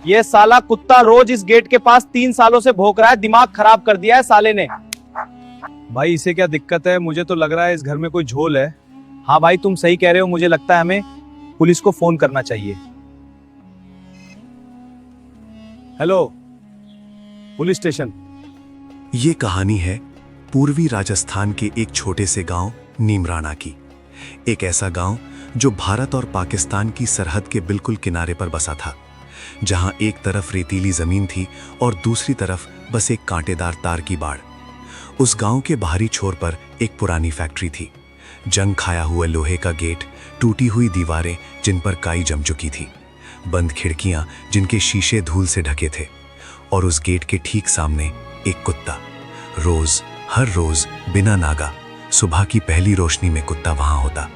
ये साला कुत्ता रोज इस गेट के पास 3 सालों से भौंक रहा है। दिमाग खराब कर दिया है साले ने। भाई इसे क्या दिक्कत है? मुझे तो लग रहा है इस घर में कोई झोल है। हाँ भाई तुम सही कह रहे हो, मुझे लगता है हमें पुलिस को फोन करना चाहिए। Hello police station. ये कहानी है पूर्वी राजस्थान के एक छोटे से गांव नीमराणा की। एक ऐसा गांव जो भारत और पाकिस्तान की सरहद के बिल्कुल किनारे पर बसा था, जहां एक तरफ रेतीली जमीन थी और दूसरी तरफ बस एक कांटेदार तार की बाड़। उस गांव के बाहरी छोर पर एक पुरानी फैक्ट्री थी। जंग खाया हुआ लोहे का गेट, टूटी हुई दीवारें जिन पर काई जम चुकी थी, बंद खिड़कियां जिनके शीशे धूल से ढके थे, और उस गेट के ठीक सामने एक कुत्ता। हर रोज बिना नागा सुबह की पहली रोशनी में कुत्ता वहां होता,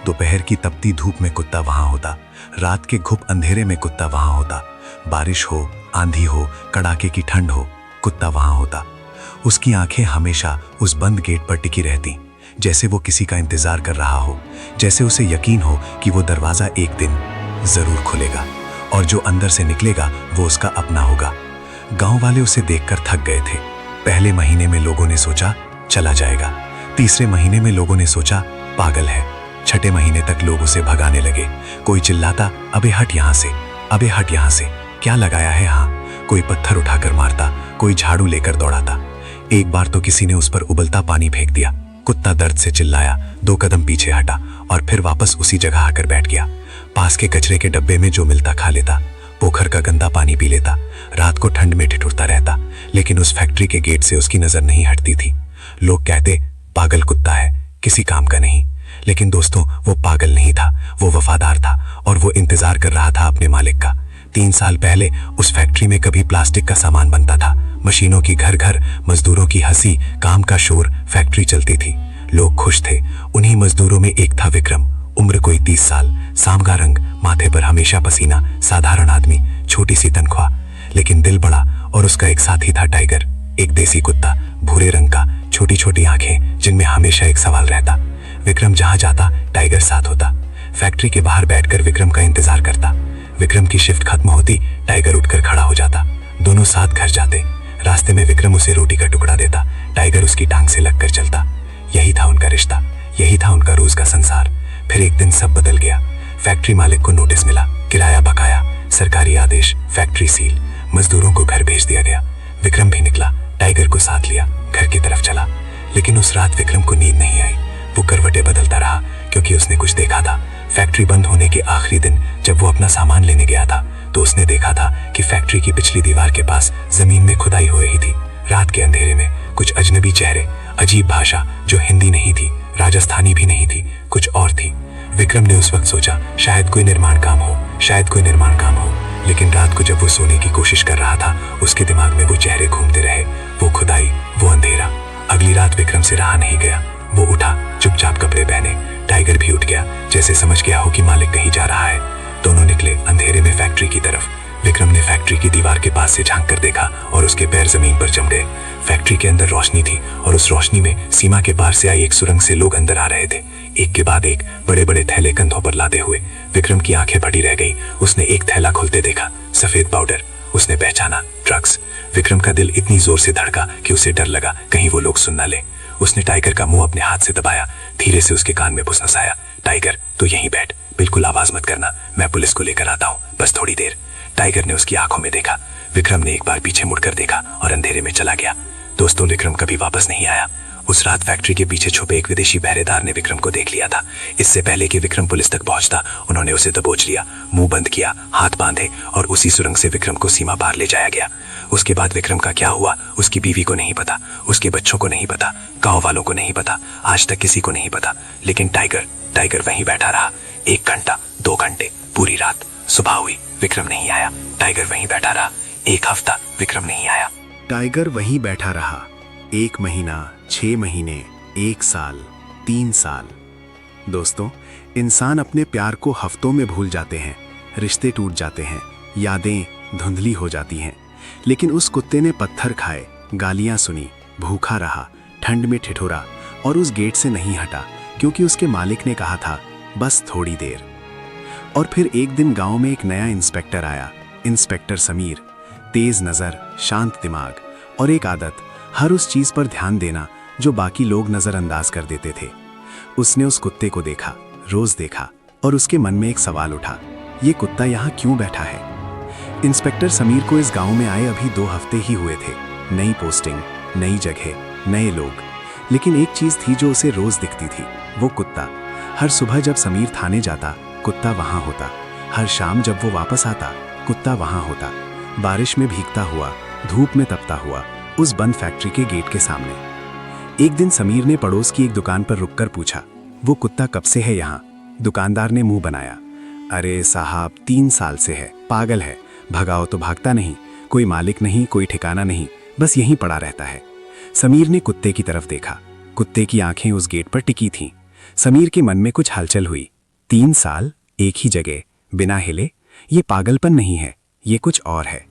दोपहर की तपती धूप में कुत्ता वहां होता, रात के घुप अंधेरे में कुत्ता वहां होता, बारिश हो, आंधी हो, कड़ाके की ठंड हो, कुत्ता वहां होता। उसकी आंखें हमेशा उस बंद गेट पर टिकी रहती, जैसे वो किसी का इंतजार कर रहा हो, जैसे उसे यकीन हो कि वो दरवाजा एक दिन जरूर खुलेगा और जो अंदर से निकलेगा वो उसका अपना होगा। गांव वाले उसे देखकर थक गए थे। पहले महीने में लोगों ने सोचा चला जाएगा, तीसरे महीने में लोगों ने सोचा पागल है, छठे महीने तक लोग उसे भगाने लगे। कोई चिल्लाता अबे हट यहां से, अबे हट यहां से, क्या लगाया है यहाँ। कोई पत्थर उठाकर मारता, कोई झाड़ू लेकर दौड़ाता। एक बार तो किसी ने उस पर उबलता पानी फेंक दिया। कुत्ता दर्द से चिल्लाया, 2 कदम पीछे हटा और फिर वापस उसी जगह आकर बैठ गया। पास के कचरे के डब्बे में जो मिलता खा लेता, पोखर का गंदा पानी पी लेता, रात को ठंड में ठिठुरता रहता, लेकिन उस फैक्ट्री के गेट से उसकी नजर नहीं हटती थी। लोग कहते पागल कुत्ता है, किसी काम का नहीं। लेकिन दोस्तों वो पागल नहीं था, वो वफादार था और वो इंतजार कर रहा था अपने मालिक का। 3 साल पहले उस फैक्ट्री में कभी प्लास्टिक का सामान बनता था, मशीनों की घर घर, मजदूरों की हंसी, काम का शोर, फैक्ट्री चलती थी, लोग खुश थे। उन्हीं मजदूरों में एक था विक्रम, उम्र कोई 30 साल, सांवला रंग, माथे पर हमेशा पसीना, साधारण आदमी, छोटी सी तनख्वाह, लेकिन दिल बड़ा। और उसका एक साथी था टाइगर, एक देसी कुत्ता, भूरे रंग का, छोटी छोटी आंखें जिनमें हमेशा एक सवाल रहता। विक्रम जहां जाता टाइगर साथ होता। फैक्ट्री के बाहर बैठकर विक्रम का इंतजार करता। विक्रम की शिफ्ट खत्म होती, टाइगर उठकर खड़ा हो जाता, दोनों साथ घर जाते। रास्ते में विक्रम उसे रोटी का टुकड़ा देता, टाइगर उसकी टांग से लगकर चलता। यही था उनका रिश्ता, यही था उनका रोज का संसार। फिर एक दिन सब बदल गया। फैक्ट्री मालिक को नोटिस मिला, किराया बकाया, सरकारी आदेश, फैक्ट्री सील, मजदूरों को घर भेज दिया गया। विक्रम भी निकला, टाइगर को साथ लिया, घर की तरफ चला। लेकिन उस रात विक्रम को नींद नहीं आई। वो करवटें बदलता रहा क्योंकि उसने कुछ देखा था। फैक्ट्री बंद होने के आखिरी दिन जब वो अपना सामान लेने गया था तो उसने देखा था कि फैक्ट्री की पिछली दीवार के पास जमीन में खुदाई हो रही थी। रात के अंधेरे में कुछ अजनबी चेहरे, अजीब भाषा जो हिंदी नहीं थी, राजस्थानी भी नहीं थी, कुछ और थी। विक्रम ने उस वक्त सोचा शायद कोई निर्माण काम हो, शायद कोई निर्माण काम हो। लेकिन रात को जब वो सोने की कोशिश कर रहा था उसके दिमाग में वो चेहरे घूमते रहे, वो खुदाई, वो अंधेरा। अगली रात विक्रम से रहा नहीं गया। वो उठा, चुपचाप कपड़े पहने। टाइगर भी उठ गया, जैसे समझ गया हो कि मालिक कहीं जा रहा है। दोनों निकले अंधेरे में फैक्ट्री की तरफ। विक्रम ने फैक्ट्री की दीवार के पास से झांक कर देखा और उसके पैर जमीन पर जम गए। फैक्ट्री के अंदर रोशनी थी और उस रोशनी में सीमा के पार से आई एक सुरंग से लोग अंदर आ रहे थे, एक के बाद एक, बड़े बड़े थैले कंधों पर लादे हुए। विक्रम की आंखें फटी रह गई। उसने एक थैला खोलते देखा, सफेद पाउडर। उसने पहचाना, ड्रग्स। विक्रम का दिल इतनी जोर से धड़का कि उसे डर लगा कहीं वो लोग सुन ना ले। उसने टाइगर का मुंह अपने हाथ से दबाया, धीरे से उसके कान में फुसफुसाया, टाइगर तू यहीं बैठ, बिल्कुल आवाज मत करना, मैं पुलिस को लेकर आता हूँ, बस थोड़ी देर। टाइगर ने उसकी आंखों में देखा। विक्रम ने एक बार पीछे मुड़कर देखा और अंधेरे में चला गया। दोस्तों विक्रम कभी वापस नहीं आया। उस रात फैक्ट्री के पीछे छुपे एक विदेशी पहरेदार ने विक्रम को देख लिया था। इससे पहले कि विक्रम पुलिस तक पहुंचता उन्होंने उसे दबोच लिया, मुंह बंद किया, हाथ बांधे और उसी सुरंग से विक्रम को सीमा पार ले जाया गया। उसके बाद विक्रम का क्या हुआ उसकी बीवी को नहीं पता, उसके बच्चों को नहीं पता, गांव वालों को नहीं पता, आज तक किसी को नहीं पता। लेकिन टाइगर वहीं बैठा रहा। 1 घंटा, 2 घंटे, पूरी रात। सुबह हुई, विक्रम नहीं आया। टाइगर वहीं बैठा रहा। 1 हफ्ता, विक्रम नहीं आया। टाइगर वहीं बैठा रहा। 1 महीना, 6 महीने, 1 साल, 3 साल। दोस्तों, इंसान अपने प्यार को हफ्तों में भूल जाते हैं, रिश्ते टूट जाते हैं, यादें धुंधली हो जाती हैं। लेकिन उस कुत्ते ने पत्थर खाए, गालियां सुनी, भूखा रहा, ठंड में ठिठुरा और उस गेट से नहीं हटा क्योंकि उसके मालिक ने कहा था बस थोड़ी देर। और फिर एक दिन गांव में एक नया इंस्पेक्टर आया। इंस्पेक्टर समीर, तेज नजर, शांत दिमाग और एक आदत, हर उस चीज पर ध्यान देना जो बाकी लोग नजरअंदाज कर देते थे। उसने उस कुत्ते को देखा, रोज देखा, और उसके मन में एक सवाल उठा, ये कुत्ता यहाँ क्यों बैठा है? इंस्पेक्टर समीर को इस गांव में आए अभी 2 हफ्ते ही हुए थे। नई पोस्टिंग, नई जगह, नए लोग, लेकिन एक चीज थी जो उसे रोज दिखती थी, वो कुत्ता। हर सुबह जब समीर थाने जाता, कुत्ता वहां होता। हर शाम जब वो वापस आता, कुत्ता वहां होता। बारिश में भीगता हुआ, धूप में तपता हुआ, उस बंद फैक्ट्री के गेट के सामने। एक दिन समीर ने पड़ोस की एक दुकान पर रुककर पूछा, वो कुत्ता कब से है यहाँ? दुकानदार ने मुंह बनाया, अरे साहब 3 साल से है, पागल है, भगाओ तो भागता नहीं, कोई मालिक नहीं, कोई ठिकाना नहीं, बस यहीं पड़ा रहता है। समीर ने कुत्ते की तरफ देखा। कुत्ते की आंखें उस गेट पर टिकी थीं। समीर के मन में कुछ हलचल हुई। 3 साल एक ही जगह, बिना हिले, ये पागलपन नहीं है, ये कुछ और है।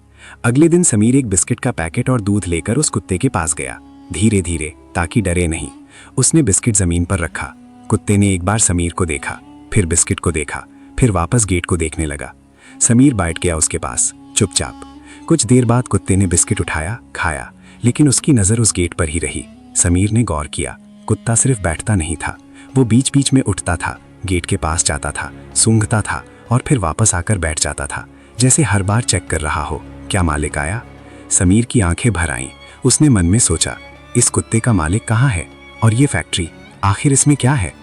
अगले दिन समीर एक बिस्किट का पैकेट और दूध लेकर उस कुत्ते के पास गया, धीरे धीरे, ताकि डरे नहीं। उसने बिस्किट जमीन पर रखा। कुत्ते ने एक बार समीर को देखा, फिर बिस्किट को देखा, फिर वापस गेट को देखने लगा। समीर बैठ गया उसके पास, चुपचाप। कुछ देर बाद कुत्ते ने बिस्किट उठाया, खाया, लेकिन उसकी नजर उस गेट पर ही रही। समीर ने गौर किया, कुत्ता सिर्फ बैठता नहीं था, वो बीच बीच में उठता था, गेट के पास जाता था, सूंघता था और फिर वापस आकर बैठ जाता था, जैसे हर बार चेक कर रहा हो, क्या मालिक आया? समीर की आंखें भर आईं। उसने मन में सोचा, इस कुत्ते का मालिक कहाँ है? और ये फैक्ट्री, आखिर इसमें क्या है?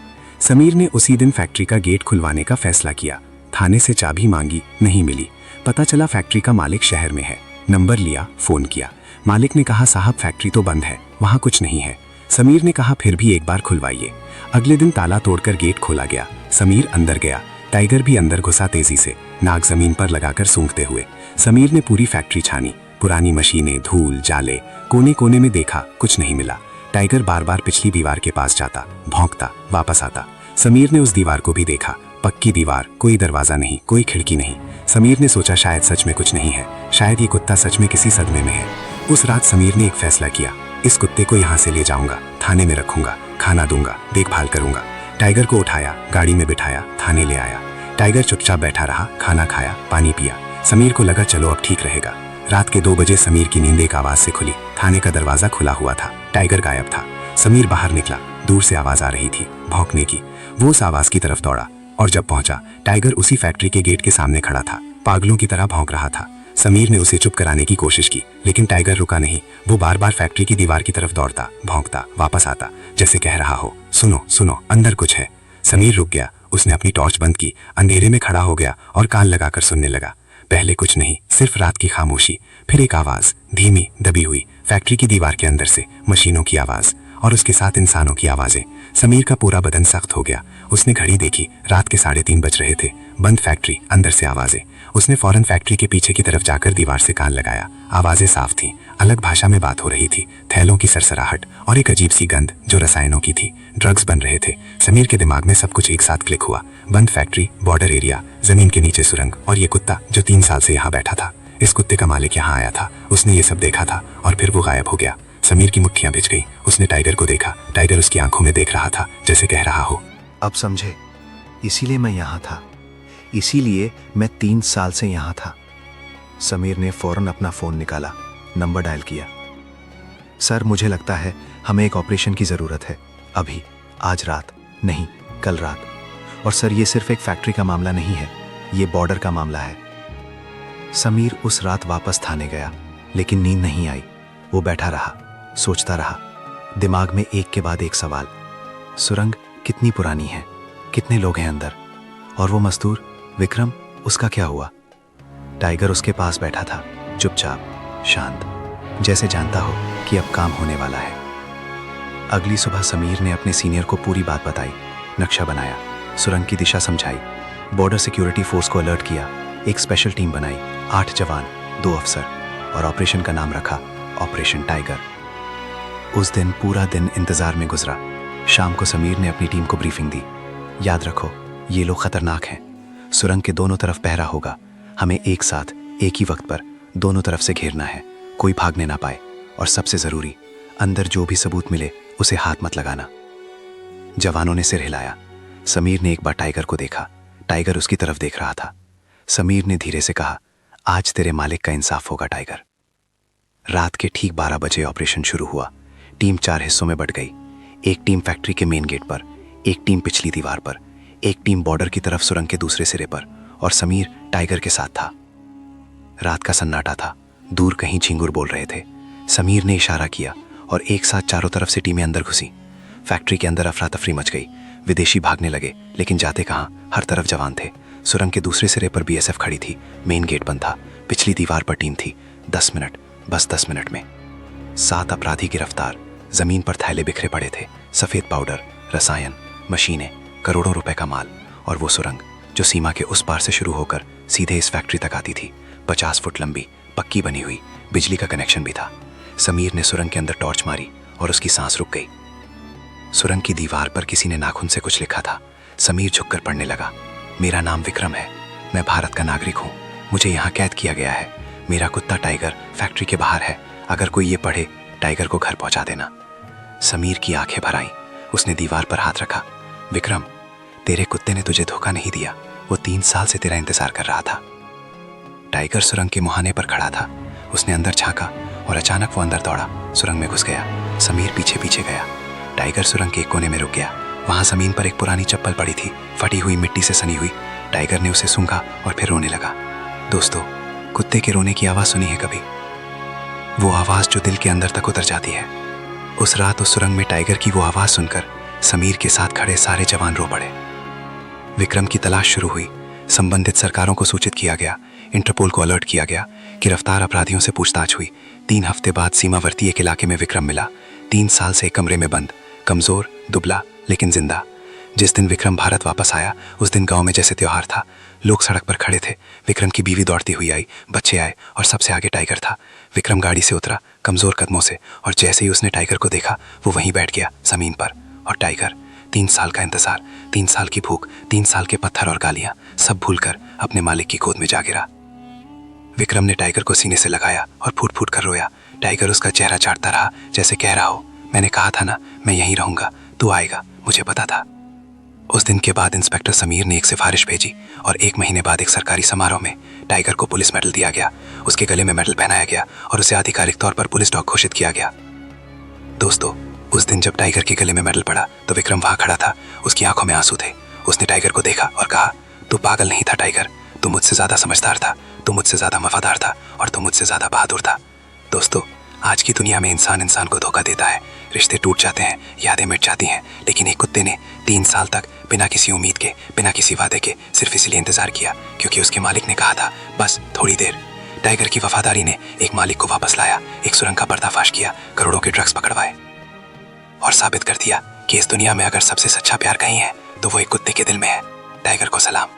समीर ने उसी दिन फैक्ट्री का गेट खुलवाने का फैसला किया। थाने से चाबी मांगी, नहीं मिली। पता चला फैक्ट्री का मालिक शहर में है। नंबर लिया, फोन किया। मालिक ने कहा, साहब फैक्ट्री तो बंद है, वहां कुछ नहीं है। समीर ने कहा, फिर भी एक बार खुलवाइए। अगले दिन ताला तोड़कर गेट खोला गया। समीर अंदर गया। टाइगर भी अंदर घुसा तेजी से, नाक जमीन पर लगाकर सूंघते हुए। समीर ने पूरी फैक्ट्री छानी, पुरानी मशीनें, धूल, जाले, कोने कोने में देखा, कुछ नहीं मिला। टाइगर बार बार पिछली दीवार के पास जाता, भौंकता, वापस आता। समीर ने उस दीवार को भी देखा, पक्की दीवार, कोई दरवाजा नहीं, कोई खिड़की नहीं। समीर ने सोचा शायद सच में कुछ नहीं है, शायद ये कुत्ता सच में किसी सदमे में है। उस रात समीर ने एक फैसला किया, इस कुत्ते को यहाँ से ले जाऊंगा, थाने में रखूंगा, खाना दूंगा, देखभाल करूंगा। टाइगर को उठाया, गाड़ी में बिठाया, थाने ले आया। टाइगर चुपचाप बैठा रहा, खाना खाया, पानी पिया। समीर को लगा चलो अब ठीक रहेगा। रात के 2 बजे समीर की नींद एक आवाज से खुली। थाने का दरवाजा खुला हुआ था, टाइगर गायब था। समीर बाहर निकला, दूर से आवाज आ रही थी, भौंकने की। वो उस आवाज की तरफ दौड़ा और जब पहुंचा, टाइगर उसी फैक्ट्री के गेट के सामने खड़ा था, पागलों की तरह भौंक रहा था। समीर ने उसे चुप कराने की कोशिश की, लेकिन टाइगर रुका नहीं। वो बार बार फैक्ट्री की दीवार की तरफ दौड़ता, भौंकता, वापस आता, जैसे कह रहा हो, सुनो सुनो, अंदर कुछ है। समीर रुक गया। उसने अपनी टॉर्च बंद की, अंधेरे में खड़ा हो गया और कान लगाकर सुनने लगा। पहले कुछ नहीं, सिर्फ रात की खामोशी। फिर एक आवाज, धीमी, दबी हुई, फैक्ट्री की दीवार के अंदर से, मशीनों की आवाज और उसके साथ इंसानों की आवाजें। समीर का पूरा बदन सख्त हो गया। उसने घड़ी देखी, रात के 3:30 बज रहे थे। बंद फैक्ट्री, अंदर से आवाजें। उसने फौरन फैक्ट्री के पीछे की तरफ जाकर दीवार से कान लगाया। आवाजें साफ थीं, अलग भाषा में बात हो रही थी, थैलों की सरसराहट और एक अजीब सी गंध जो रसायनों की थी। ड्रग्स बन रहे थे। समीर के दिमाग में सब कुछ एक साथ क्लिक हुआ। बंद फैक्ट्री, बॉर्डर एरिया, जमीन के नीचे सुरंग और ये कुत्ता जो 3 साल से यहाँ बैठा था। इस कुत्ते का मालिक यहाँ आया था, उसने ये सब देखा था और फिर वो गायब हो गया। समीर की मुट्ठियां भिज गई। उसने टाइगर को देखा। टाइगर उसकी आंखों में देख रहा था, जैसे कह रहा हो, अब समझे, इसीलिए मैं यहाँ था, इसीलिए मैं 3 साल से यहाँ था। समीर ने फौरन अपना फोन निकाला, नंबर डायल किया। सर, मुझे लगता है हमें एक ऑपरेशन की जरूरत है, अभी, आज रात नहीं, कल रात। और सर, ये सिर्फ एक फैक्ट्री का मामला नहीं है, ये बॉर्डर का मामला है। समीर उस रात वापस थाने गया, लेकिन नींद नहीं आई। वो बैठा रहा, सोचता रहा, दिमाग में एक के बाद एक सवाल। सुरंग कितनी पुरानी है, कितने लोग हैं अंदर, और वो मजदूर विक्रम, उसका क्या हुआ? टाइगर उसके पास बैठा था, चुपचाप, शांत, जैसे जानता हो कि अब काम होने वाला है। अगली सुबह समीर ने अपने सीनियर को पूरी बात बताई, नक्शा बनाया, सुरंग की दिशा समझाई, बॉर्डर सिक्योरिटी फोर्स को अलर्ट किया, एक स्पेशल टीम बनाई, 8 जवान, 2 अफसर, और ऑपरेशन का नाम रखा ऑपरेशन टाइगर। उस दिन पूरा दिन इंतजार में गुजरा। शाम को समीर ने अपनी टीम को ब्रीफिंग दी। याद रखो, ये लोग खतरनाक हैं, सुरंग के दोनों तरफ पहरा होगा, हमें एक साथ, एक ही वक्त पर दोनों तरफ से घेरना है, कोई भागने ना पाए, और सबसे जरूरी, अंदर जो भी सबूत मिले उसे हाथ मत लगाना। जवानों ने सिर हिलाया। समीर ने एक बार टाइगर को देखा, टाइगर उसकी तरफ देख रहा था। समीर ने धीरे से कहा, आज तेरे मालिक का इंसाफ होगा टाइगर। रात के ठीक 12 बजे ऑपरेशन शुरू हुआ। टीम 4 हिस्सों में बट गई। एक टीम फैक्ट्री के मेन गेट पर, एक टीम पिछली दीवार पर, एक टीम बॉर्डर की तरफ सुरंग के दूसरे सिरे पर, और समीर टाइगर के साथ था। रात का सन्नाटा था। दूर कहीं झिंगुर बोल रहे थे। समीर ने इशारा किया और एक साथ चारों तरफ से टीमें अंदर घुसी। फैक्ट्री के अंदर अफरा तफरी मच गई। विदेशी भागने लगे, लेकिन जाते कहाँ, हर तरफ जवान थे। सुरंग के दूसरे सिरे पर बीएसएफ खड़ी थी। मेन गेट बंद था। पिछली दीवार पर टीम थी। 10 मिनट, बस 10 मिनट में 7 अपराधी गिरफ्तार। जमीन पर थैले बिखरे पड़े थे। सफेद पाउडर, रसायन, मशीनें, करोड़ों रुपए का माल। और वो सुरंग जो सीमा के उस पार से शुरू होकर सीधे इस फैक्ट्री तक आती थी। 50 फुट लंबी, पक्की बनी हुई, बिजली का कनेक्शन भी था। समीर ने सुरंग के अंदर टॉर्च मारी और उसकी सांस रुक गई। सुरंग की दीवार पर किसी ने नाखून से कुछ लिखा था। समीर झुककर पढ़ने लगा। मेरा नाम विक्रम है। मैं भारत का नागरिक हूँ। मुझे यहाँ कैद किया गया है। मेरा कुत्ता टाइगर फैक्ट्री के बाहर है। अगर कोई ये पढ़े, टाइगर को घर पहुंचा देना। समीर की आंखें भर आईं। उसने दीवार पर हाथ रखा। विक्रम, तेरे कुत्ते ने तुझे धोखा नहीं दिया। वो 3 साल से तेरा इंतजार कर रहा था। टाइगर सुरंग के मुहाने पर खड़ा था। उसने अंदर झांका और अचानक वो अंदर दौड़ा, सुरंग में घुस गया। समीर पीछे पीछे गया। टाइगर सुरंग के एक कोने में रुक गया। वहां जमीन पर एक पुरानी चप्पल पड़ी थी, फटी हुई, मिट्टी से सनी हुई। टाइगर ने उसे सूंघा और फिर रोने लगा। दोस्तों, कुत्ते के रोने की आवाज सुनी है कभी? वो आवाज जो दिल के अंदर तक उतर जाती है। उस रात उस सुरंग में टाइगर की वो आवाज सुनकर समीर के साथ खड़े सारे जवान रो पड़े। विक्रम की तलाश शुरू हुई। संबंधित सरकारों को सूचित किया गया। इंटरपोल को अलर्ट किया गया। गिरफ्तार अपराधियों से पूछताछ हुई। 3 हफ्ते बाद सीमावर्ती एक इलाके में विक्रम मिला। 3 साल से एक कमरे में बंद, कमजोर, दुबला, लेकिन जिंदा। जिस दिन विक्रम भारत वापस आया, उस दिन गांव में जैसे त्योहार था। लोग सड़क पर खड़े थे। विक्रम की बीवी दौड़ती हुई आई, बच्चे आए और सबसे आगे टाइगर था। विक्रम गाड़ी से उतरा, कमजोर कदमों से, और जैसे ही उसने टाइगर को देखा, वो वहीं बैठ गया जमीन पर। और टाइगर 3 साल का इंतजार, 3 साल की भूख, 3 साल के पत्थर और गालियां, सब भूलकर अपने मालिक की गोद में जा गिरा। विक्रम ने टाइगर को सीने से लगाया और फूट फूट कर रोया। टाइगर उसका चेहरा चाटता रहा, जैसे कह रहा हो, मैंने कहा था ना, मैं यहीं रहूंगा, तू आएगा, मुझे पता था। उस दिन के बाद इंस्पेक्टर समीर ने एक सिफारिश भेजी और 1 महीने बाद एक सरकारी समारोह में टाइगर को पुलिस मेडल दिया गया। उसके गले में मेडल पहनाया गया और उसे आधिकारिक तौर पर पुलिस डॉग घोषित किया गया। दोस्तों, उस दिन जब टाइगर के गले में मेडल पड़ा तो विक्रम वहां खड़ा था। उसकी आंखों में आंसू थे। उसने टाइगर को देखा और कहा, तू पागल नहीं था टाइगर, तू मुझसे ज्यादा समझदार था, तू मुझसे ज्यादा वफादार था, और तू मुझसे ज्यादा बहादुर था। दोस्तों, आज की दुनिया में इंसान इंसान को धोखा देता है। रिश्ते टूट जाते हैं, यादें मिट जाती हैं, लेकिन एक कुत्ते ने 3 साल तक बिना किसी उम्मीद के, बिना किसी वादे के, सिर्फ इसलिए इंतजार किया क्योंकि उसके मालिक ने कहा था, बस थोड़ी देर। टाइगर की वफादारी ने एक मालिक को वापस लाया, एक सुरंग का पर्दाफाश किया, करोड़ों के ड्रग्स पकड़वाए और साबित कर दिया कि इस दुनिया में अगर सबसे सच्चा प्यार कहीं है तो वो एक कुत्ते के दिल में है। टाइगर को सलाम।